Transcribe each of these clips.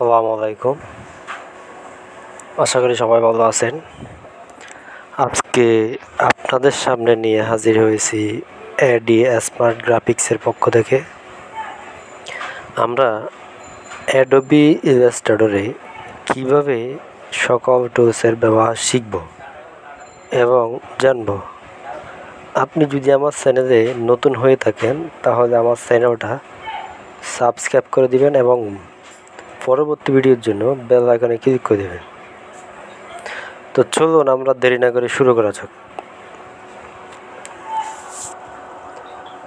আসসালামু আলাইকুম। আশা করি সবাই ভালো আছেন। আজকে আপনাদের সামনে নিয়ে হাজির হয়েছি এডি স্মার্ট গ্রাফিক্সের পক্ষ থেকে। আমরা অ্যাডোবি ইলাস্ট্রেটরে কিভাবে সকল টুলসের ব্যবহার শিখব এবং জানব। আপনি যদি আমার চ্যানেলে নতুন হয়ে থাকেন তাহলে আমার চ্যানেলটা সাবস্ক্রাইব করে দিবেন এবং পরবর্তী ভিডিওর জন্য বেল আইকনে ক্লিক করে দেবেন। তো চলুন আমরা দেরি না করে শুরু করা যাক।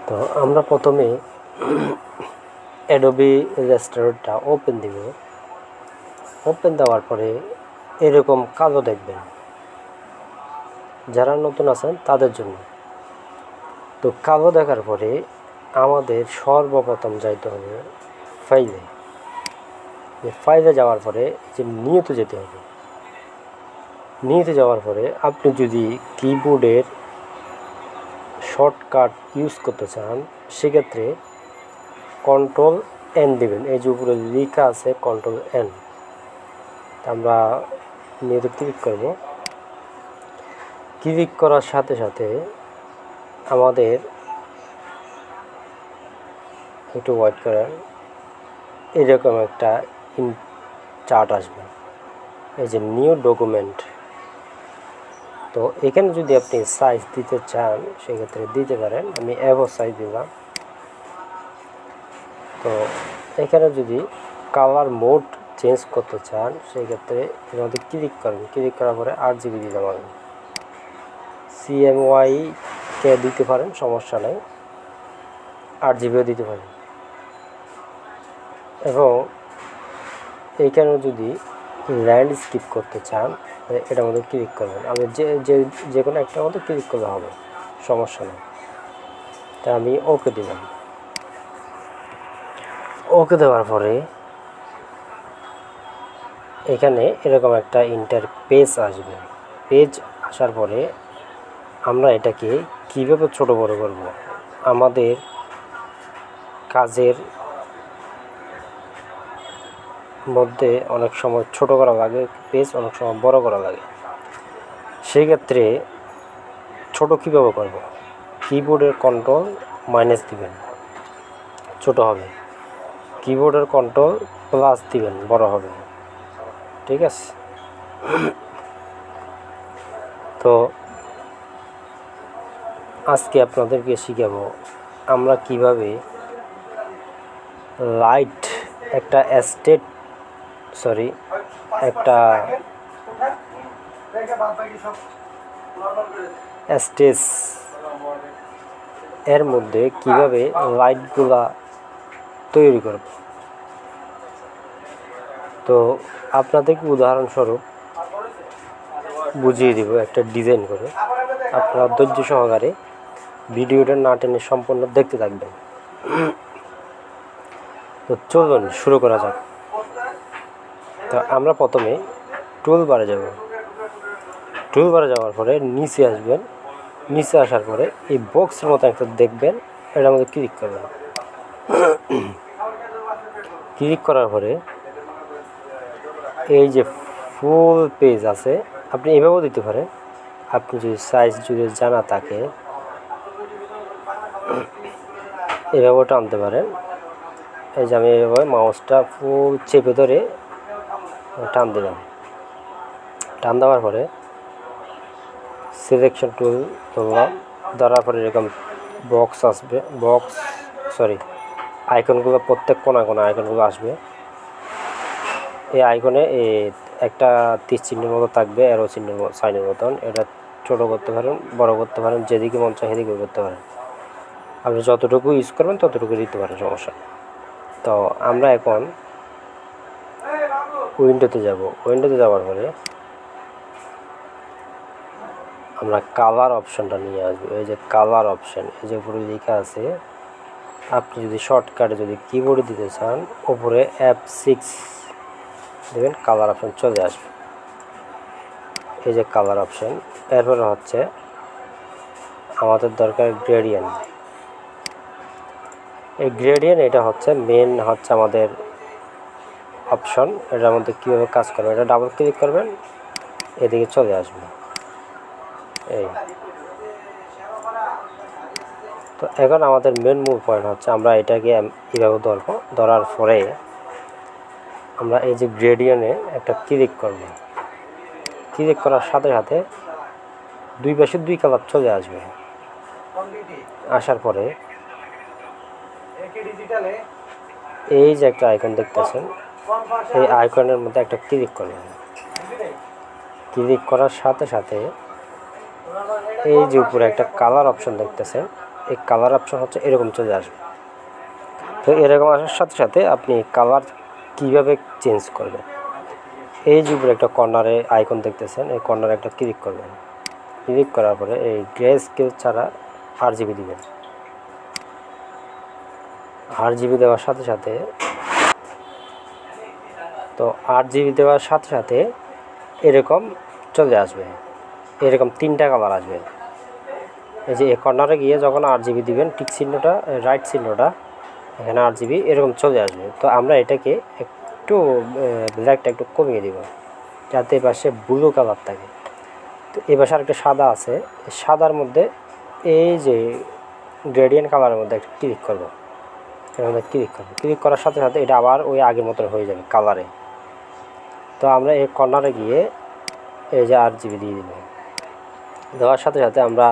তো আমরা প্রথমে অ্যাডোবি ইলাস্ট্রেটরটা ওপেন দিব। ওপেন দেওয়ার পরে এরকম কালো দেখবেন, যারা নতুন আছেন তাদের জন্য। তো কালো দেখার পরে আমাদের সর্বপ্রথম যাইতে হবে ফাইলে। ফাইলে যাওয়ার পরে যে নিয়তে যেতে হবে। নিয়তে যাওয়ার পরে আপনি যদি কিবোর্ডের শর্টকাট ইউজ করতে চান সেক্ষেত্রে Ctrl+N দেবেন। এই যে উপরে লেখা আছে Ctrl+N, আমরা নিয়তে ক্লিক করব। ক্লিক করার সাথে সাথে আমাদের একটু ওয়েট করেন, এরকম একটা চার্ট আসবে, এই যে নিউ ডকুমেন্ট। তো এখানে যদি আপনি সাইজ দিতে চান সেক্ষেত্রে দিতে পারেন। আমি A4 সাইজ দিলাম। তো এখানে যদি কালার মোড চেঞ্জ করতে চান সেক্ষেত্রে এর মধ্যে ক্লিক করেন। ক্লিক করার পরে RGB দিতে পারেন, CMYK দিতে পারেন, সমস্যা নেই, RGBও দিতে পারেন। এবং এইখানে যদি ল্যান্ডস্কেপ করতে চান এটার মধ্যে ক্লিক করবেন। আমি যে কোনো একটার মধ্যে ক্লিক করলে হবে, সমস্যা নেই। তা আমি ওকে দিলাম। ওকে দেওয়ার পরে এখানে এরকম একটা ইন্টারপেজ আসবে। পেজ আসার পরে আমরা এটাকে কীভাবে ছোট বড় করব, আমাদের কাজের মধ্যে অনেক সময় ছোট করা লাগে পেজ, অনেক সময় বড় করা লাগে। সেই ক্ষেত্রে ছোট কীভাবে করব, কিবোর্ডের Ctrl- দিবেন, ছোট হবে। কিবোর্ডের Ctrl+ দিবেন, বড় হবে। ঠিক আছে। তো আজকে আপনাদেরকে শিখাবো আমরা কিভাবে লাইট একটা স্টেজ এর মধ্যে কিভাবে লাইটগুলা তৈরি করব। তো আপনাদেরকে উদাহরণস্বরূপ বুঝিয়ে দিব একটা ডিজাইন করে। আপনারা ধৈর্য সহকারে ভিডিওটা না টেনে সম্পূর্ণ দেখতে থাকবেন। তো চলুন শুরু করা যাক। তো আমরা প্রথমে টুলবারে যাব। টুলবারে যাওয়ার পরে নিচে আসবেন। নিচে আসার পরে এই বক্সের মতো একটা দেখবেন, এটার মধ্যে ক্লিক করবেন। ক্লিক করার পরে এই যে ফুল পেজ আছে, আপনি এভাবেও দিতে পারেন। আপনি যদি সাইজ যদি জানা থাকে এভাবেও টানতে পারেন। এই যে আমি এভাবে মাউসটা ফুল চেপে ধরে টান দিলাম। টান দেওয়ার পরে সিলেকশন টুল ধরলাম, ধরার পরে এরকম বক্স আসবে, আইকনগুলো প্রত্যেক কোণা আইকনগুলো আসবে। এই আইকনে একটা তীর চিহ্নের মতো থাকবে, অ্যারো চিহ্নের সাইনের মতন। এটা ছোটো করতে পারেন, বড় করতে পারেন, যেদিকে মন চায় সেদিকে করতে পারেন। আপনি যতটুকু ইউজ করবেন ততটুকু দিতে পারেন, সমস্যা নেই। তো আমরা এখন উইন্ডোতে যাব। উইন্ডোতে যাওয়ার পরে আমরা কালার অপশানটা নিয়ে আসবো। এই যে কালার অপশান, এই যে উপরে লেখা আছে, আপনি যদি শর্টকাটে যদি কিবোর্ডে দিতে চান উপরে F6 দেবেন, কালার অপশান চলে আসবে। এই যে কালার অপশান। এরপরে হচ্ছে আমাদের দরকার গ্রেডিয়েন্ট। এই গ্রেডিয়েন্ট এটা হচ্ছে মেন, হচ্ছে আমাদের অপশন, এটার মধ্যে কীভাবে কাজ করবে, এটা ডাবল ক্লিক করবেন, এদিকে চলে আসবে। এই তো এখন আমাদের মেন মূল পয়েন্ট হচ্ছে আমরা এটাকে এইভাবে ধরবো, ধরার পরে আমরা এই যে গ্রেডিয়েন্টে একটা ক্লিক করব। ক্লিক করার সাথে সাথে দুই পাশে দুই কালার চলে আসবে। আসার পরে এই যে একটা আইকন দেখতেছেন, এই আইকনের মধ্যে একটা ক্লিক করবেন। ক্লিক করার সাথে সাথে এই যে উপরে একটা কালার অপশন দেখতেছেন, এই কালার অপশন হচ্ছে এরকম চলে আসবে। তো এরকম আসার সাথে সাথে আপনি কালার কিভাবে চেঞ্জ করবেন, এই যে উপরে একটা কর্নারে আইকন দেখতেছেন, এই কর্নারে একটা ক্লিক করবেন। ক্লিক করার পরে এই গ্রে স্কেল ছাড়া RGB দিবেন। RGB দেওয়ার সাথে সাথে এরকম চলে আসবে, এরকম তিনটা কালার আসবে। এই যে এই কর্নারে গিয়ে যখন RGB দিবেন, টিক চিহ্নটা, রাইট চিহ্নটা, এখানে RGB এরকম চলে আসবে। তো আমরা এটাকে একটু ব্ল্যাকটা একটু কমিয়ে দিব, যাতে এ পাশে ব্লু কালার থাকে। তো এ পাশে আরেকটা সাদা আছে, সাদার মধ্যে এই যে গ্রেডিয়েন্ট কালারের মধ্যে একটা ক্লিক করবো, এর মধ্যে ক্লিক করার সাথে সাথে এটা আবার ওই আগের মতো হয়ে যাবে কালারে। তো আমরা এই কর্নারে গিয়ে এই যে RGB দিয়ে দিব। দেওয়ার সাথে সাথে আমরা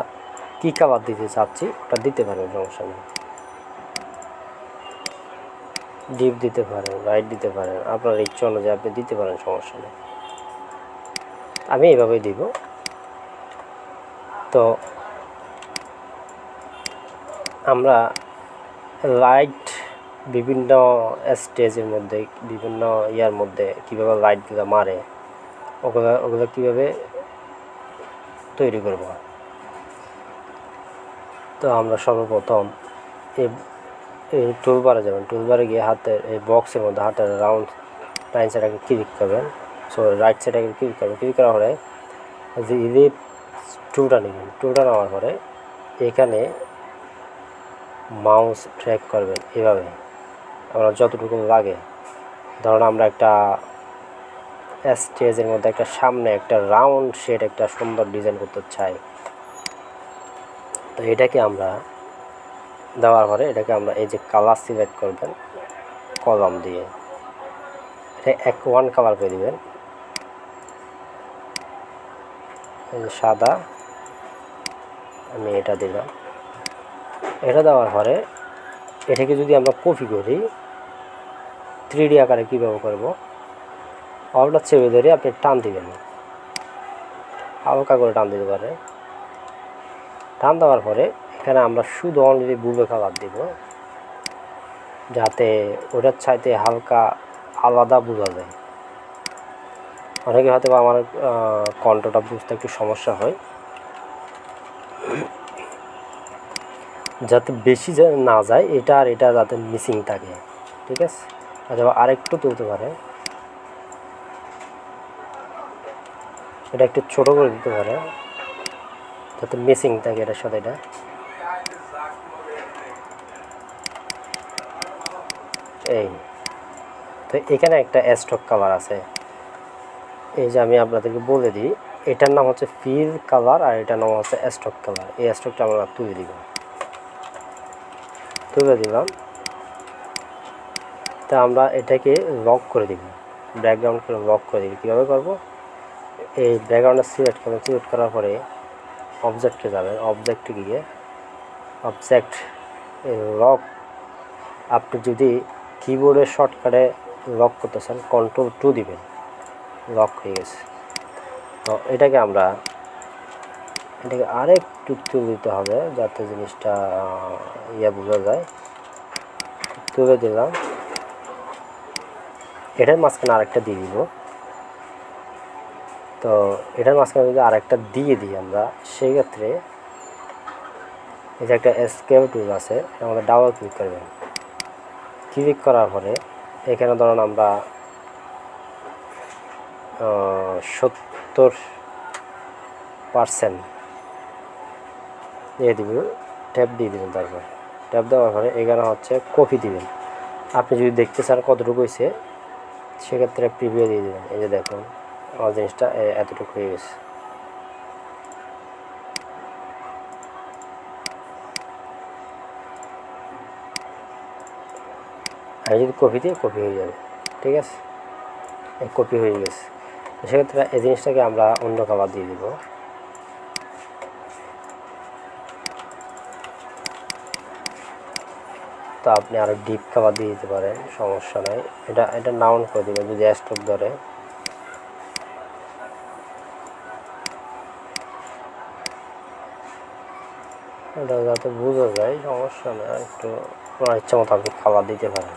কী কালার দিতে চাচ্ছি ওটা দিতে পারবেন, সমস্যা নেই। ডিপ দিতে পারেন, লাইট দিতে পারেন, আপনার ইচ্ছা অনুযায়ী আপনি দিতে পারেন, সমস্যা নেই। আমি এইভাবেই দিব। তো আমরা লাইট বিভিন্ন স্টেজের মধ্যে, বিভিন্ন ইয়ার মধ্যে কীভাবে লাইটগুলো মারে, ওগুলো কীভাবে তৈরি করব। তো আমরা সর্বপ্রথম এই টুলবারে যাবেন। টুলবারে গিয়ে হাতের এই বক্সের মধ্যে হাতের রাউন্ড লাইন সাইডটাকে ক্লিক করবেন, রাইট সাইডটাকে ক্লিক করবেন। ক্লিক করার পরে যে ইলিপ টুলটা নেবেন। টুলটা নেওয়ার পরে এখানে মাউস ট্র্যাক করবেন এভাবে, আমরা যতটুকু লাগে। ধরুন আমরা একটা স্টেজের মধ্যে একটা সামনে একটা রাউন্ড শেড, একটা সুন্দর ডিজাইন করতে চাই। তো এটাকে আমরা দেওয়ার পরে এটাকে আমরা এই যে কালার সিলেক্ট করবেন কলম দিয়ে, এটা ওয়ান কালার করে দিবেন। এই যে সাদা, আমি এটা দিলাম। এটা দেওয়ার পরে এটাকে যদি আমরা কপি করি 3D আকারে কীভাবে করবো, অবটা চেপে ধরে আপনি টান দিবেন, হালকা করে টান দিতে পারে। টান দেওয়ার পরে এখানে আমরা শুধু অনলি ব্লু কালার দিব, যাতে ওটার চাইতে হালকা আলাদা বোঝা যায়। অনেকে হয়তো আমার কণ্ঠটা বুঝতে একটু সমস্যা হয়, যাতে বেশি না যায় এটা আর এটা যাতে মিসিং থাকে, ঠিক আছে। অথবা আরেকটু তুলতে পারে, এটা একটু ছোট করে দিতে পারে যাতে মিসিং থাকে এটার সাথে এটা। এই তো এখানে একটা স্টক কালার আছে, এই যে আমি আপনাদেরকে বলে দিই, এটার নাম হচ্ছে ফিল কালার আর এটার নাম হচ্ছে স্টক কালার। এই স্টকটা আমরা তুলে দিলাম। তা আমরা এটাকে লক করে দিব, ব্যাকগ্রাউন্ড করে লক করে দিব। কীভাবে করব, এই ব্যাকগ্রাউন্ডটা সিলেক্ট করবেন। সিলেক্ট করার পরে অবজেক্টে যাবেন, অবজেক্টে গিয়ে অবজেক্ট লক, আপনি যদি কিবোর্ডের শর্টকাটে লক করতে চান Ctrl+2 দিবেন, লক হয়ে গেছে। তো এটাকে আরেকটু তুলে দিতে হবে যাতে জিনিসটা বোঝা যায়। তুলে দিলাম, এটার মাঝখানে আরেকটা দিয়ে দিব। তো এটার মাঝখানে যদি আরেকটা দিয়ে দিই আমরা, সেই ক্ষেত্রে এই যে একটা স্কেল টুল আছে, আমাদের ডাবল ক্লিক করবেন। ক্লিক করার পরে এখানে ধরুন আমরা 70% দিয়ে দিব, ট্যাপ দিয়ে দিবেন। তারপর ট্যাপ দেওয়ার পরে এখানে হচ্ছে কপি দিবেন। আপনি যদি দেখতে চান কতটুকু হয়েছে, সেক্ষেত্রে প্রিভিউ দিয়ে দেবেন। এই যে দেখুন আমার জিনিসটা এতটুকু হয়ে গেছে। আমি যদি কপি দিই কপি হয়ে যাবে, ঠিক আছে, এই কপি হয়ে গেছে। সেক্ষেত্রে এই জিনিসটাকে আমরা অন্য কালার দিয়ে দিব। তো আপনি আরও ডিপ কালার দিয়ে দিতে পারেন, সমস্যা নাই। এটা নাউন করে দেবেন যদি স্টক ধরে। এটা যাতে বোঝা যায়, সমস্যা নেই, একটু আপনার ইচ্ছা মতো আপনি কালার দিতে পারেন।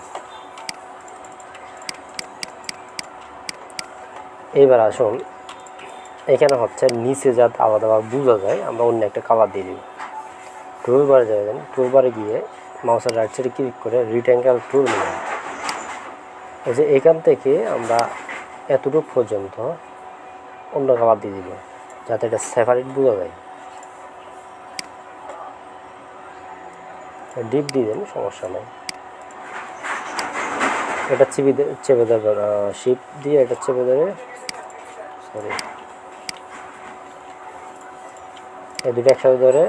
এইবার আসুন, এখানে হচ্ছে নিচে যাতে আলাদাভাবে বোঝা যায় আমরা অন্য একটা কালার দিয়ে দিব। টুলবারে যাবেন, টুলবারে গিয়ে মাউসের রাইট সাইডে ক্লিক করে রেক্ট্যাঙ্গেল টুল নেবেন। এই যে এখান থেকে আমরা এতটুকু পর্যন্ত অন্য কালার দিয়ে দিব যাতে এটা সেপারেট বোঝা যায়। ডিপ দিয়ে দেন, সমস্যা নেই। এটা চেপে ধরবে, শিপ দিয়ে এটা চেপে ধরে, সরি, এই দুটো একসাথে ধরে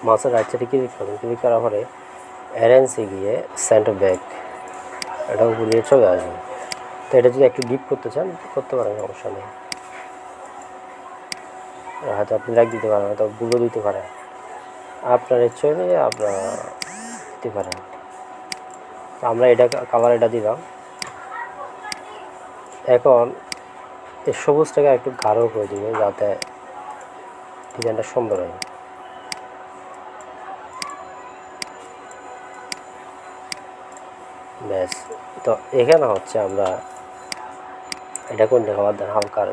মাউসের রাইট সাইডে ক্লিক করবেন। ক্লিক করার পরে অ্যারেঞ্জে গিয়ে সেন্টার ব্যাক এটা উপরে চলে আসবে। তো এটা যদি একটু ডিপ করতে চান করতে পারেন, সমস্যা নেই। হয়তো আপনি লাইক দিতে পারেন, হয়তো বুলো দিতে পারেন, আপনার ইচ্ছে নিয়ে আপনার দিতে পারেন। তো আমরা এটা কালার এটা দিলাম। এখন এই সবুজটাকে একটু গাঢ় করে দিবে যাতে ডিজাইনটা সুন্দর হয়। ব্যাস, তো এখানে হচ্ছে আমরা এটা কোন খাবার দেন হালকা আর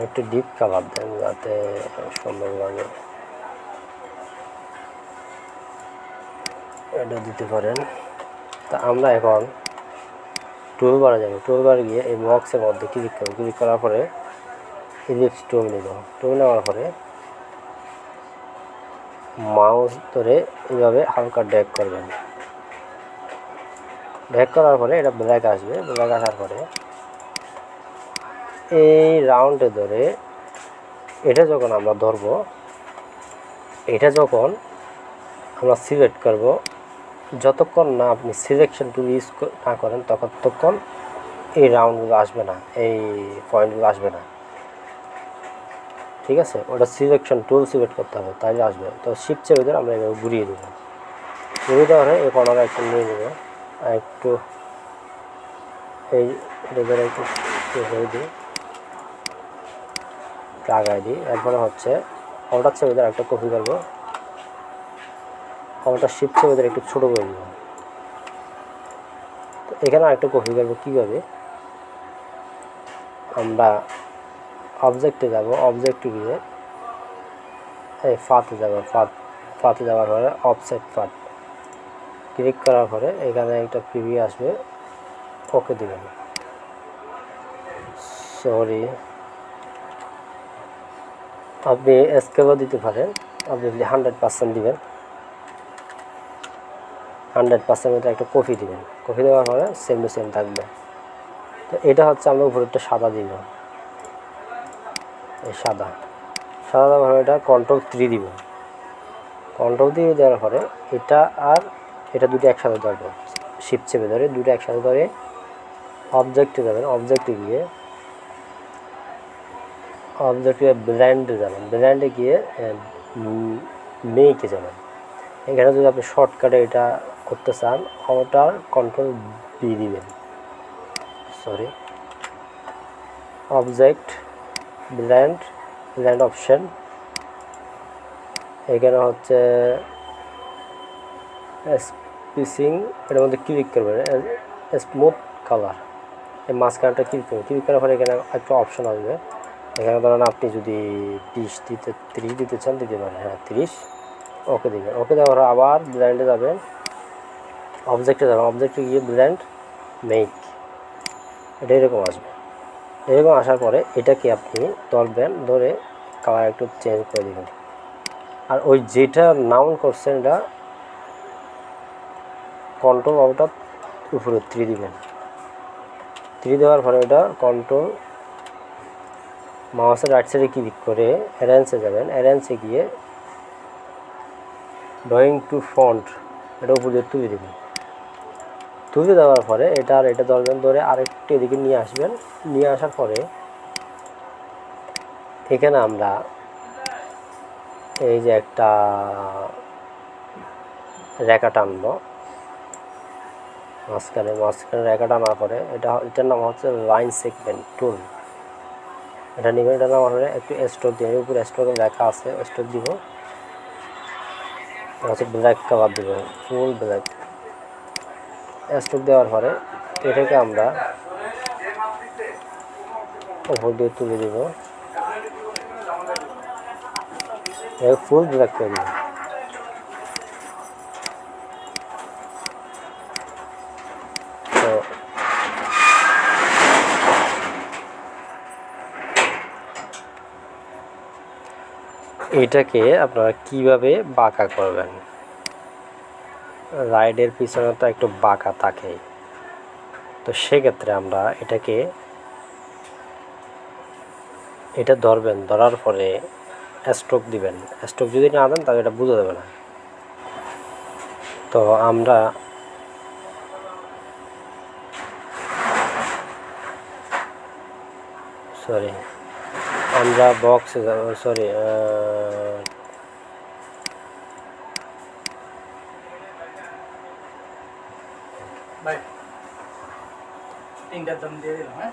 একটু ডিপ কালার দেন যাতে সুন্দর লাগে। এটা দিতে পারেন। তা আমরা এখন টুলবারে যাব, টুলবারে গিয়ে এই বক্সের মধ্যে ক্লিক করব। ক্লিক করার পরে ইলিপস টুল নেব। টুল নেওয়ার পরে মাউস ধরে এইভাবে হালকা ড্র্যাগ করবেন। ড্র্যাগ করার পরে এটা ব্ল্যাক আসবে। ব্ল্যাক আসার পরে এই রাউন্ডে ধরে এটা যখন আমরা ধরবো, এটা যখন আমরা সিলেক্ট করব, যতক্ষণ না আপনি সিলেকশন টুল ইউজ না করেন ততক্ষণ এই রাউন্ডগুলো আসবে না, এই পয়েন্টগুলো আসবে না, ঠিক আছে। ওটা সিলেকশন টুল সিলেক্ট করতে হবে, তাইলে আসবে। তো শিফট চেপে ধরে আমরা এভাবে ঘুরিয়ে দেবো। ঘুরিয়ে দেওয়ার পরে এই কর্নারে একটু নিয়ে নেব, একটু এই ধরে একটু করে দিই, লাগাই দিই। এরপরে হচ্ছে অল্টার চেপে ধরে একটা কপি করবো, অল্টার শিফট চেপে ধরে একটু ছোটো করে দেবো। তো এখানে আরেকটা কপি করবো কীভাবে, আমরা অবজেক্টে যাব, অবজেক্টে গিয়ে এই ফাতে যাব, ফাতে যাওয়ার পরে অফসেট ফাত ক্লিক করার পরে এখানে একটা প্রিভিউ আসবে, ওকে দেবেন। সরি, আপনি এসকেপও দিতে পারেন, আপনি 100% দিবেন, 100% মধ্যে একটা কপি দিবেন। কপি দেওয়ার পরে সেম টু সেম থাকবে। তো এটা হচ্ছে আমরা উপরেরটা সাদা দিব, এই সাদা দেওয়ার পরে এটা Ctrl+3 দিব। Ctrl+3 দেওয়ার পরে এটা আর এটা দুটো একসাথে ধরবো, শিফট চেপে ধরে দুটো একসাথে ধরে অবজেক্টে যাবেন। অবজেক্টে গিয়ে ব্ল্যান্ডে যাবেন, ব্ল্যান্ডে গিয়ে মেকে যাবেন। এখানে যদি আপনি শর্টকাটে এটা করতে চান, ওটার Ctrl+B দিবেন, সরি, অবজেক্ট ব্ল্যান্ড অপশন, এখানে হচ্ছে স্পিসিং, এটার মধ্যে ক্লিক করবেন, স্মুথ কালার, এই মাঝখানটা ক্লিক করবেন। ক্লিক করার পরে এখানে একটা অপশন আসবে। এখানে ধরেন আপনি যদি 30 দিতে চান দিতে পারেন, হ্যাঁ 30, ওকে দিবেন। ওকে দেওয়ার পর আবার ব্ল্যান্ডে যাবেন, অবজেক্টে যাবেন, অবজেক্টে গিয়ে ব্ল্যান্ড মেক, এটা এরকম আসবে। এরকম আসার পরে এটাকে আপনি ধরবেন, ধরে কালার একটু চেঞ্জ করে দিবেন। আর ওই যেটা নাউন করছেন এটা কন্ট্রোল অল্টার উপরে 3 দিবেন। 3 দেওয়ার পরে এটা কন্ট্রোল মাউসের রাইট সাইডে ক্লিক করে অ্যারেঞ্জে যাবেন। অ্যারেঞ্জে গিয়ে ড্রয়িং টু ফন্ট এটা উপরে দিয়ে তুলে দেবেন। তুলে দেওয়ার পরে এটা আর এটা ধরবেন, ধরে আরেকটু এদিকে নিয়ে আসবেন। নিয়ে আসার পরে এখানে আমরা এই যে একটা রেখা টানবো মাঝখানে রেখা টানার পরে এটার নাম হচ্ছে লাইন সেগমেন্ট টুল। এটা নেবেন, এটা নেওয়ার পরে একটু স্ট্রোক দিয়ে উপরে স্ট্রোক লেখা আছে, স্ট্রোক দিব, হচ্ছে ব্ল্যাক কালার দিব, ফুল ব্ল্যাক। স্ট্রোক দেওয়ার পরে এটাকে আমরা উপর দিয়ে তুলে দিব, ফুল ব্ল্যাক করে দিব। তো এটাকে আপনারা কিভাবে বাঁকা করবেন, রাইডের পিছনে তো একটু বাঁকা থাকে, তো সেক্ষেত্রে আমরা এটা ধরবেন, ধরার পরে স্ট্রোক দিবেন। স্ট্রোক যদি না দেন তাহলে এটা বুঝে দেবে না। তো আমরা বক্সে যাব, ভাই 3টার দাম দিয়ে দিলাম। হ্যাঁ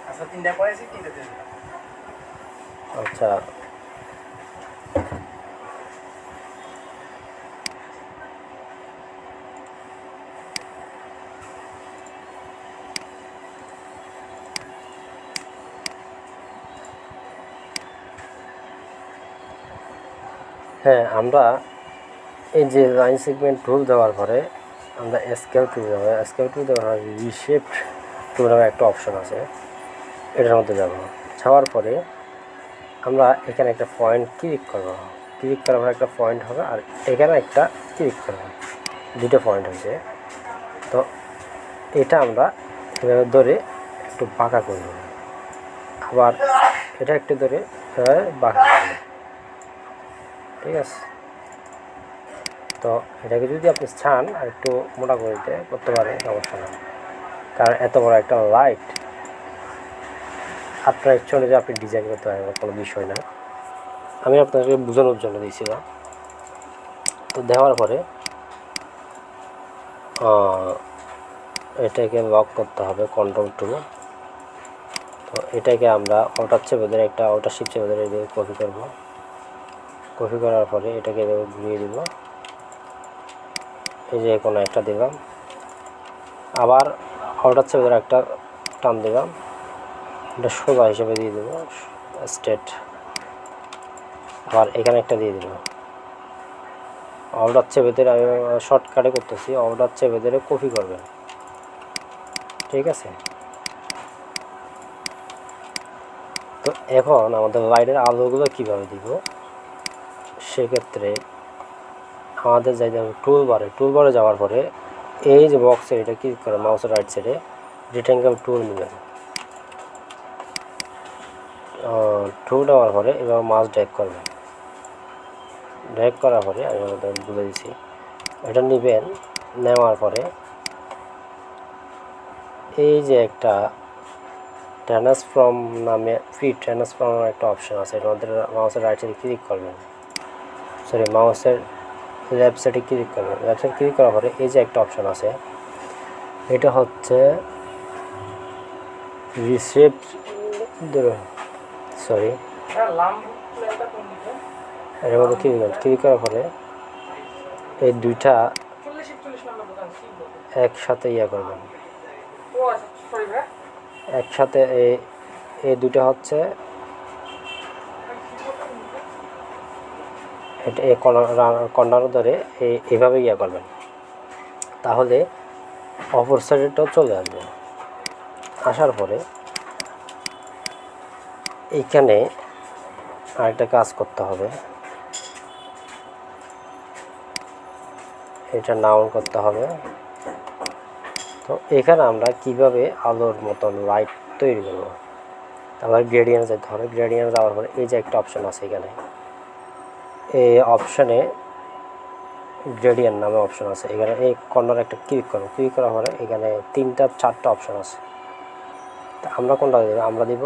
আচ্ছা 3টা পয়সা 3টা দিয়ে দিলাম। আচ্ছা হ্যাঁ, আমরা এই যে লাইন সেগমেন্ট টুল দেওয়ার পরে আমরা স্কেল টুল দেবো। স্কেল টুল দেওয়ার পরে রিশেপ টুল নামে একটা অপশন আছে, এটার মধ্যে যাব। যাওয়ার পরে আমরা এখানে একটা পয়েন্ট ক্লিক করব। ক্লিক করার পরে একটা পয়েন্ট হবে, আর এখানে একটা ক্লিক করব, দুটো পয়েন্ট হয়েছে। তো এটা আমরা এভাবে ধরে একটু বাঁকা করব, আবার এটা একটু ধরে বাঁকা করব, ঠিক আছে। তো এটাকে যদি আপনি চান আর একটু মোটা করে দিতে করতে পারেন, সমস্যা না। কারণ এত বড় একটা লাইট আপনার ইচ্ছে অনুযায়ী আপনি ডিজাইন করতে পারেন, কোনো বিষয় না। আমি আপনাকে বোঝানোর জন্য দিয়েছিলাম। তো দেওয়ার পরে এটাকে লক করতে হবে কন্ট্রোল টু। তো এটাকে আমরা আউটার চেপে ধরে একটা আউটার শিপ চেপে ধরে কপি করব। কপি করার পরে এটাকে ঘুরিয়ে দিব, এই যে কোনো একটা দিলাম, আবার আউটার চেপে ধরে একটা টান দিলাম, এটা সোজা হিসেবে দিয়ে দেব স্ট্রেট, আবার এখানে একটা দিয়ে দিলাম। আউটার চেপে ধরে আমি শর্টকাটে করতেছি, আউটার চেপে ধরে কপি করবেন, ঠিক আছে। তো এখন আমাদের লাইটের আলোগুলো কীভাবে দিব, সেক্ষেত্রে আমাদের যাইতে হবে টুলবারে যাওয়ার পরে এই যে বক্সে এটা ক্লিক করে মাউসের রাইট সাইডে রেক্ট্যাঙ্গেল টুল নেবেন। টুল দেওয়ার পরে এবার মাউস ড্র্যাগ করবেন। ড্র্যাগ করার পরে আমি আমাদের বলে দিচ্ছি, এটা নেবেন। নেওয়ার পরে এই যে একটা ট্রান্সফর্ম নামে ট্রান্সফর্ম একটা অপশন আছে, এর মধ্যে মাউসের রাইট সাইডে ক্লিক করবেন, মাউসের লেফট সাইডে ক্লিক করবেন। লেফট সাইড ক্লিক করার পরে এই যে একটা অপশন আছে, এটা হচ্ছে রিশেপ এর মধ্যে ক্লিক করার পরে এই দুইটা একসাথে করবেন। একসাথে এই দুইটা হচ্ছে এটা এই কর্নার ধরে এইভাবে করবেন, তাহলে অপর সাইডেটাও চলে আসবে। আসার পরে এইখানে আরেকটা কাজ করতে হবে, এটা নাউন করতে হবে। তো এখানে আমরা কিভাবে আলোর মতন লাইট তৈরি করব, তারপর গ্রেডিয়েন্ট যেতে হবে। গ্রেডিয়েন্ট যাওয়ার পরে এই যে একটা অপশান আছে, এখানে এই অপশানে গ্রেডিয়েন্ট নামে অপশান আছে, এখানে এই কর্নার একটা ক্লিক করো। ক্লিক করার পরে এখানে 3-4টা অপশান আছে। তা আমরা কোনটা দেবো? আমরা দিব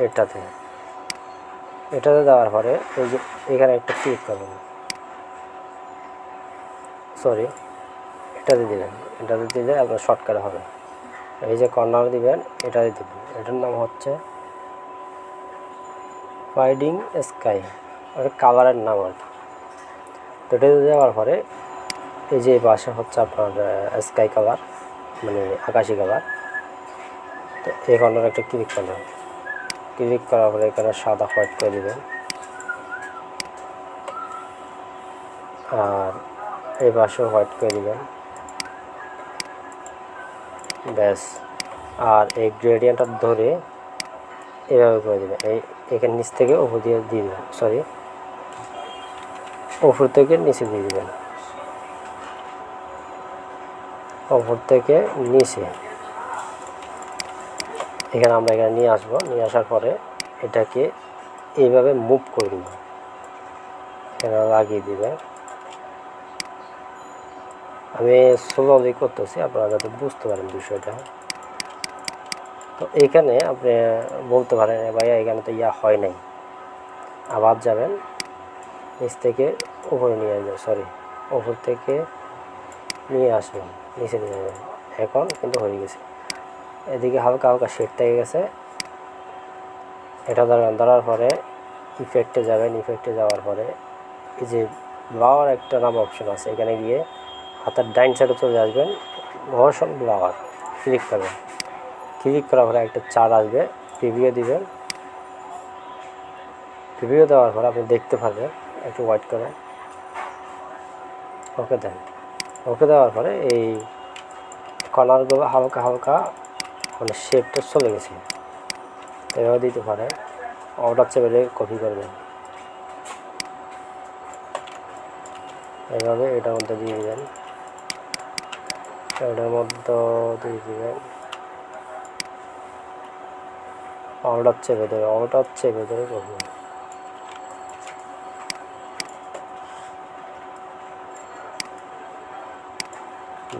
এটাতে। এটাতে দেওয়ার পরে এই যে এখানে একটা ক্লিক করবেন, সরি এটাতে দিবেন। এটাতে দিলে আপনার শর্টকাট হবে। এই যে কর্নার দিবেন, এটাতে দিবেন। এটার নাম হচ্ছে ফাইন্ডিং স্কাই, ওটা কালারের নাম আর কি। তো এটাতে দেওয়ার পরে এই যে পাশে হচ্ছে আপনার স্কাই কালার, মানে আকাশি কালার। তো এই কর্নার একটা ক্লিক করবেন। ক্লিক করার পরে এখানে সাদা হোয়াইট করে দিবেন, আর এই পাশেও হোয়াইট করে দিবেন, ব্যাস। আর এই গ্রেডিয়েন্টটা ধরে এভাবে করে দেবেন। এখানে নিচ থেকে উপর দিয়ে দিয়ে দেবেন, সরি উপর থেকে নিচে দিয়ে দেবেন, উপর থেকে নিচে। এখানে আমরা এখানে নিয়ে আসবো। নিয়ে আসার পরে এটাকে এইভাবে মুভ করে দেব, এখানে লাগিয়ে দিবে। আমি স্লোলি করতেছি আপনারা যাতে বুঝতে পারেন বিষয়টা। তো এইখানে আপনি বলতে পারেন ভাইয়া এখানে তো ইয়া হয় নাই, আবার যাবেন নিচ থেকে উপরে নিয়ে আসবেন, সরি উপর থেকে নিয়ে আসবেন, নিচে নিয়ে যাবেন। এখন কিন্তু হয়ে গেছে। এদিকে হালকা হালকা শেড থেকে গেছে। এটা ধরার পরে ইফেক্টে যাবেন। ইফেক্টে যাওয়ার পরে এই যে ব্লাওয়ার একটা নাম অপশন আছে, এখানে গিয়ে হাতের ডাইন সাইডে চলে আসবেন, মোশন ব্লাওয়ার ক্লিক করবেন। ক্লিক করার পরে একটা চার্ট আসবে, প্রিভিউ দিবেন। প্রিভিউ দেওয়ার পরে আপনি দেখতে পারবেন, একটু ওয়েট করেন, ওকে দেন। ওকে দেওয়ার পরে এই কর্নারগুলো হালকা হালকা মানে শেপটা চলে গেছে, এভাবে দিতে পারেন। অর্ডার চেপে কপি করবেন, এভাবে এটার মধ্যে দিয়ে দিবেন, এটার মধ্যে দিয়ে দিবেন। অর্ডার চেপে দেবে, অর্ডার চেপে ধরে করবেন।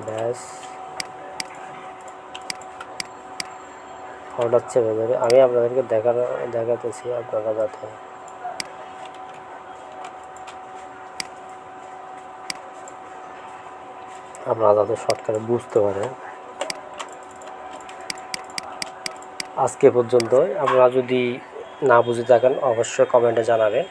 ব্যাস, অর্ডার চেপে ধরে আমি আপনাদেরকে দেখাতেছি, আপনারা যাতে শর্টকাটে বুঝতে পারেন। আজকে পর্যন্তই। আপনারা যদি না বুঝে থাকেন অবশ্যই কমেন্টে জানাবেন।